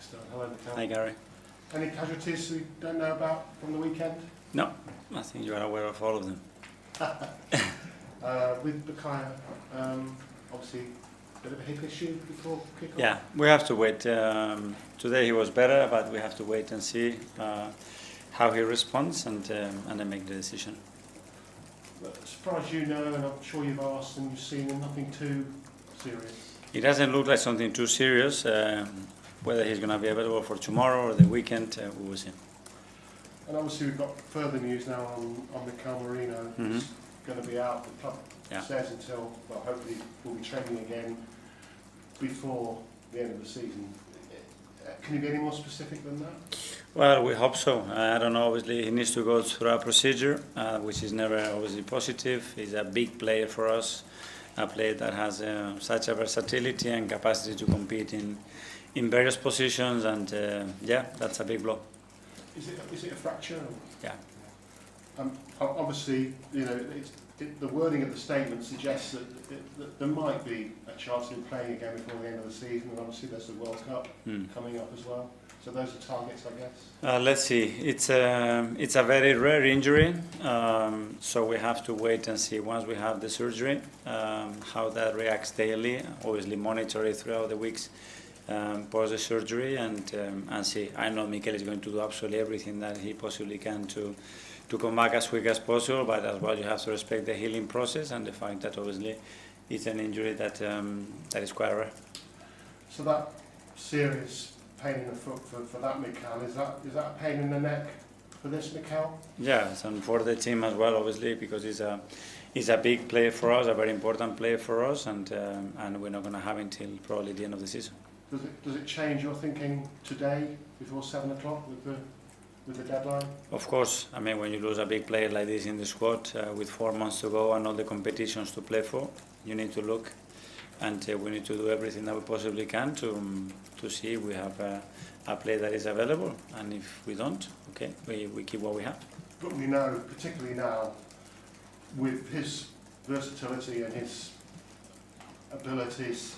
Pakistan. Hello, Mikel. Hi, Gary. Any casualties we don't know about from the weekend? No, I think you are aware of all of them. With Bakaya, obviously a bit of a hip issue before kick-off? Yeah, we have to wait. Today he was better, but we have to wait and see how he responds and then make the decision. But as far as you know, and I'm sure you've asked and you've seen, nothing too serious? It doesn't look like something too serious. Whether he's going to be available for tomorrow or the weekend, we will see. And obviously we've got further news now on Mikel Marino, who's going to be out. The club says until, well, hopefully we'll be training again before the end of the season. Can you be any more specific than that? Well, we hope so. I don't know, obviously he needs to go through a procedure, which is never obviously positive. He's a big player for us, a player that has such a versatility and capacity to compete in various positions, and yeah, that's a big blow. Is it a fracture? Yeah. Obviously, you know, the wording of the statement suggests that there might be a chance of him playing again before the end of the season, and obviously there's the World Cup coming up as well. So those are targets, I guess. Let's see. It's a very rare injury, so we have to wait and see once we have the surgery how that reacts daily. Obviously, monitor it throughout the weeks post the surgery, and see. I know Mikel is going to do absolutely everything that he possibly can to come back as quick as possible, but as well you have to respect the healing process and the fact that obviously it's an injury that is quite rare. So that serious pain in the foot for that Mikel, is that a pain in the neck for this Mikel? Yes, and for the team as well, obviously, because he's a big player for us, a very important player for us, and we're not going to have him until probably the end of the season. Does it change your thinking today before 7 o'clock with the deadline? Of course. I mean, when you lose a big player like this in the squad with 4 months to go and all the competitions to play for, you need to look, and we need to do everything that we possibly can to see if we have a player that is available, and if we don't, okay, we keep what we have. But we know, particularly now, with his versatility and his abilities,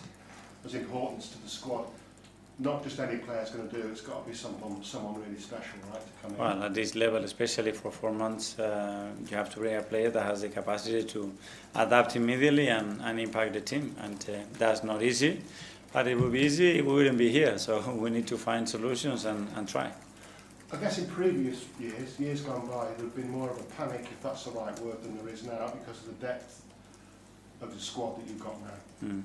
his importance to the squad, not just any player's going to do. It's got to be someone really special, right, to come in. Well, at this level, especially for 4 months, you have to bring a player that has the capacity to adapt immediately and impact the team, and that's not easy. But it would be easy, we wouldn't be here. So we need to find solutions and try. I guess in previous years gone by, there would have been more of a panic, if that's the right word, than there is now, because of the depth of the squad that you've got now.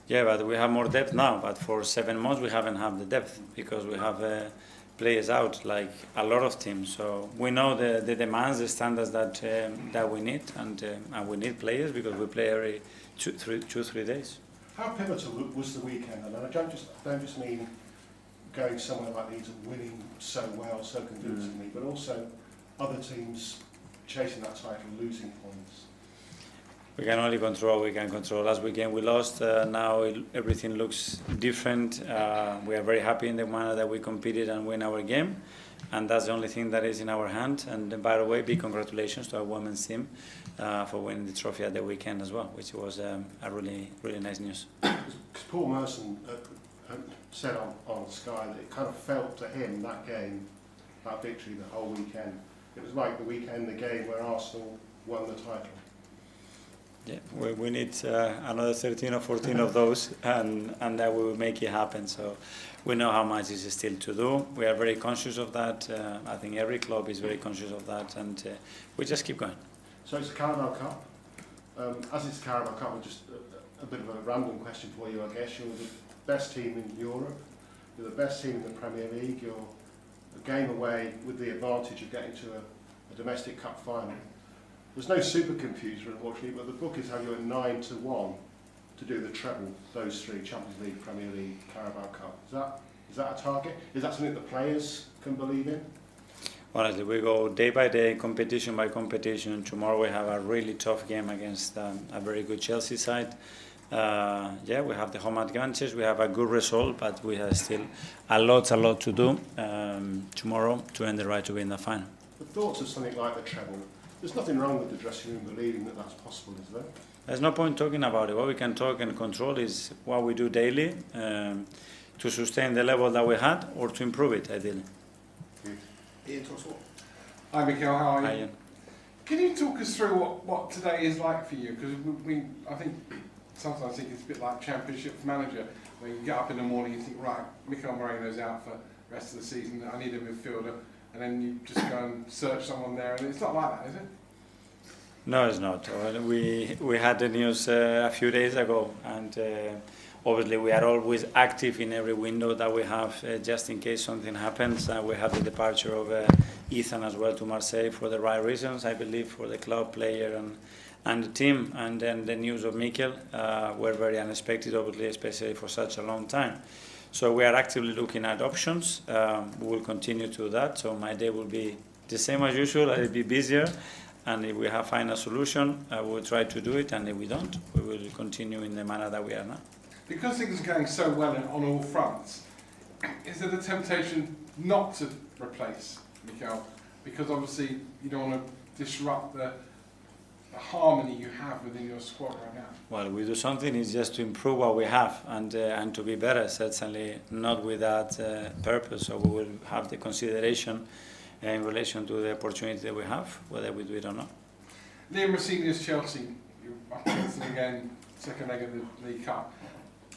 Yeah, but we have more depth now, but for 7 months we haven't had the depth because we have players out, like a lot of teams. So we know the demands, the standards that we need, and we need players because we play every 2-3 days. How pivotal was the weekend? And I don't just mean going somewhere like these and winning so well, so convincingly, but also other teams chasing that title, losing points. We can only control what we can control. Last weekend we lost. Now everything looks different. We are very happy in the manner that we competed and win our game, and that's the only thing that is in our hand. And by the way, big congratulations to our women's team for winning the trophy at the weekend as well, which was a really nice news. Because Paul Merson said on Sky that it kind of felt to him, that game, that victory, the whole weekend, it was like the weekend, the game where Arsenal won the title. Yeah, we need another 13 or 14 of those, and that will make it happen. So we know how much is still to do. We are very conscious of that. I think every club is very conscious of that, and we just keep going. So it's a Carabao Cup. As it's Carabao Cup, just a bit of a random question for you, I guess. You're the best team in Europe. You're the best team in the Premier League. You're a game away with the advantage of getting to a domestic cup final. There's no supercomputer, unfortunately, but the bookies have you at 9-1 to do the treble, those three, Champions League, Premier League, Carabao Cup. Is that a target? Is that something the players can believe in? Honestly, we go day by day, competition by competition. Tomorrow we have a really tough game against a very good Chelsea side. Yeah, we have the home advantage, we have a good result, but we have still a lot to do tomorrow to earn the right to win the final. The thoughts of something like the treble, there's nothing wrong with the dressing room believing that that's possible, is there? There's no point talking about it. What we can talk and control is what we do daily to sustain the level that we had or to improve it, ideally. Ian, talk sport. Hi Mikel, how are you? Hi, Ian. Can you talk us through what today is like for you? Because I think sometimes it's a bit like Championship manager, where you get up in the morning and you think, right, Mikel Moreno's out for the rest of the season, I need a midfielder, and then you just go and search someone there, and it's not like that, is it? No, it's not. Well, we had the news a few days ago, and obviously we are always active in every window that we have, just in case something happens. We have the departure of Ethan as well to Marseille for the right reasons, I believe, for the club, player, and the team. And then the news of Mikel were very unexpected, obviously, especially for such a long time. So we are actively looking at options. We will continue to do that. So my day will be the same as usual. I'll be busier. And if we have find a solution, we will try to do it. And if we don't, we will continue in the manner that we are now. Because things are going so well on all fronts, is there the temptation not to replace Mikel? Because obviously you don't want to disrupt the harmony you have within your squad right now. Well, we do something is just to improve what we have and to be better, certainly not with that purpose. So we will have the consideration in relation to the opportunity that we have, whether we do it or not. Liam Rossini's Chelsea, you're up against them again, second leg of the League Cup.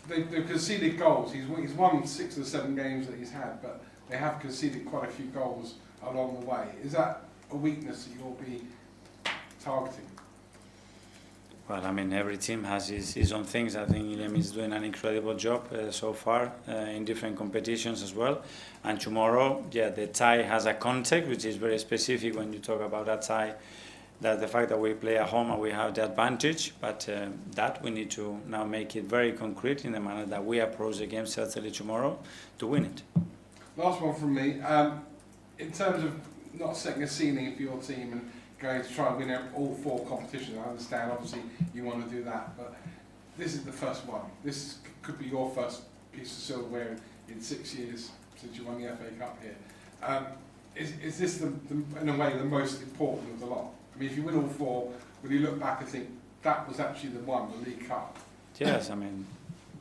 They've conceded goals. He's won 6 or 7 games that he's had, but they have conceded quite a few goals along the way. Is that a weakness that you'll be targeting? Well, I mean, every team has his own things. I think Liam is doing an incredible job so far in different competitions as well. And tomorrow, yeah, the tie has a context, which is very specific when you talk about that tie. That the fact that we play at home and we have the advantage, but that we need to now make it very concrete in the manner that we approach the game certainly tomorrow to win it. Last one from me. In terms of not setting a ceiling for your team and going to try and win all 4 competitions, I understand obviously you want to do that, but this is the first one. This could be your first piece of silverware in 6 years since you won the FA Cup here. Is this, in a way, the most important of the lot? I mean, if you win all 4, will you look back and think that was actually the one, the League Cup? Yes, I mean,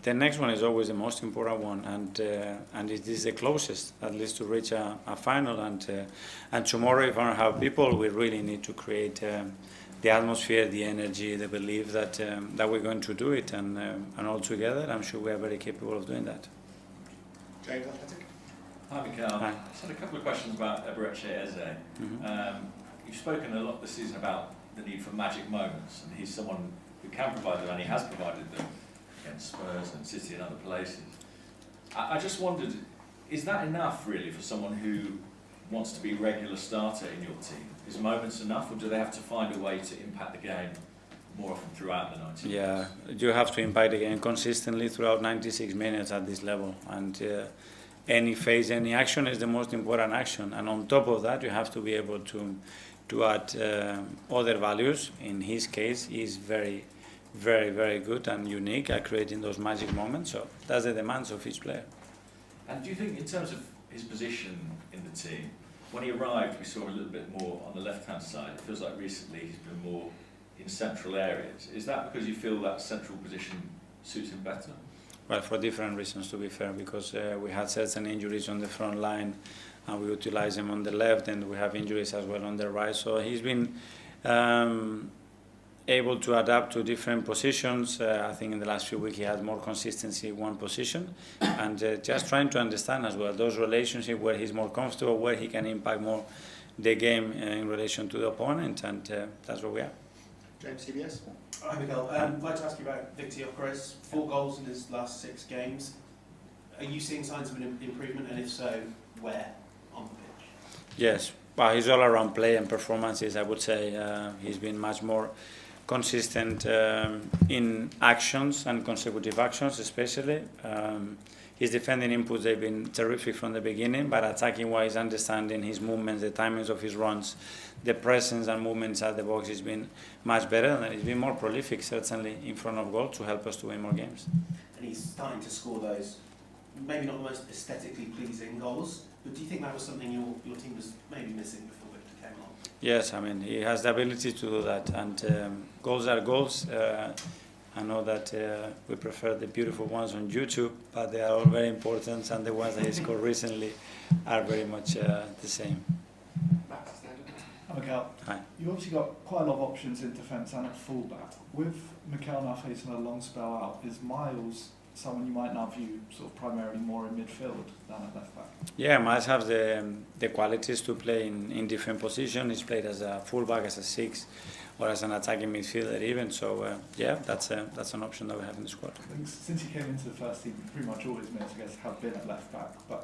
the next one is always the most important one, and it is the closest, at least, to reach a final. And tomorrow, if I don't have people, we really need to create the atmosphere, the energy, the belief that we're going to do it, and all together, I'm sure we are very capable of doing that. James, Athletic. Hi Mikel. Hi. I just had a couple of questions about Eberechi Eze. Mm-hmm. You've spoken a lot this season about the need for magic moments, and he's someone who can provide them, and he has provided them against Spurs and City and other places. I just wondered, is that enough really for someone who wants to be a regular starter in your team? Is moments enough, or do they have to find a way to impact the game more often throughout the 90 minutes? Yeah, you have to impact the game consistently throughout 96 minutes at this level, and any phase, any action is the most important action. And on top of that, you have to be able to add other values. In his case, he's very, very, very good and unique at creating those magic moments. So that's the demands of each player. And do you think, in terms of his position in the team, when he arrived, we saw him a little bit more on the left-hand side. It feels like recently he's been more in central areas. Is that because you feel that central position suits him better? Well, for different reasons, to be fair, because we had certain injuries on the front line, and we utilize him on the left, and we have injuries as well on the right. So he's been able to adapt to different positions. I think in the last few weeks he had more consistency in one position, and just trying to understand as well those relationships where he's more comfortable, where he can impact more the game in relation to the opponent, and that's where we are. James, CBS. Hi Mikel, I'd like to ask you about Victor Gyökeres. 4 goals in his last 6 games. Are you seeing signs of an improvement, and if so, where on the pitch? Yes, well, his all-around play and performances, I would say he's been much more consistent in actions and consecutive actions especially. His defending inputs, they've been terrific from the beginning, but attacking-wise, understanding his movements, the timings of his runs, the presence and movements at the box has been much better, and he's been more prolific, certainly, in front of goal to help us to win more games. And he's starting to score those, maybe not the most aesthetically pleasing goals, but do you think that was something your team was maybe missing before Victor came on? Yes, I mean, he has the ability to do that, and goals are goals. I know that we prefer the beautiful ones on YouTube, but they are all very important, and the ones that he scored recently are very much the same. Mikel, Hi. you've obviously got quite a lot of options in defence and at fullback. With Mikel now facing a long spell out, is Miles someone you might now view sort of primarily more in midfield than at left back? Yeah, Miles has the qualities to play in different positions. He's played as a fullback, as a 6, or as an attacking midfielder even. So yeah, that's an option that we have in the squad. I think since he came into the first team, pretty much all his minutes, I guess, have been at left back. But